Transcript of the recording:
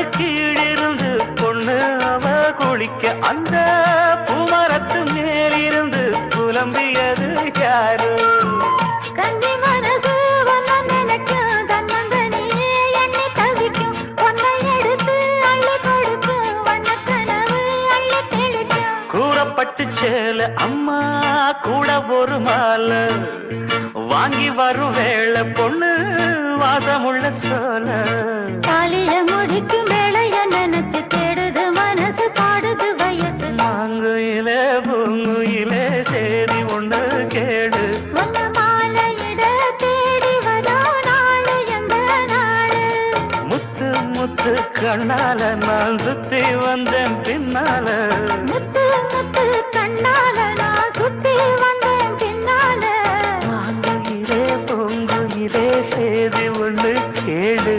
பூமரத்து கீழிருந்து பொண்ணு அவ குளிக்க அந்த பூமரத்து மேலிருந்து புலம்பியது யாரு? கன்னி மனசு ஒன்ன நினைக்கும் தன்னந்தனியே எண்ணி தவிக்கும் ஒன்னை எடுத்து அள்ளி கொடுக்கும் வண்ணக்கனவு அள்ளி தெளிக்கும். கூறப்பட்டு சேல அம்மா கூட ஒரு மாலை வாங்கி வரும் வேளை பொண்ணு வாசமுள்ள சோல. தாலிய முடிக்கும் வேளைய நினைச்சு தேடுது மனசு பாடுது வயசு. மாங்குயிலே பூங்குயிலே சேரி ஒண்ணு கேடு ஒன்ன மாலையிட தேடி வரும் நாளு எந்த நாளு? முத்து முத்து கண்ணால நான் சுத்தி வந்தேன் பின்னால. முத்து முத்து கண்ணால நான் சுத்தி வந்தேன் பின்னால. மாங்குயிலே பூங்குயிலே சேரி ஒண்ணு கேடு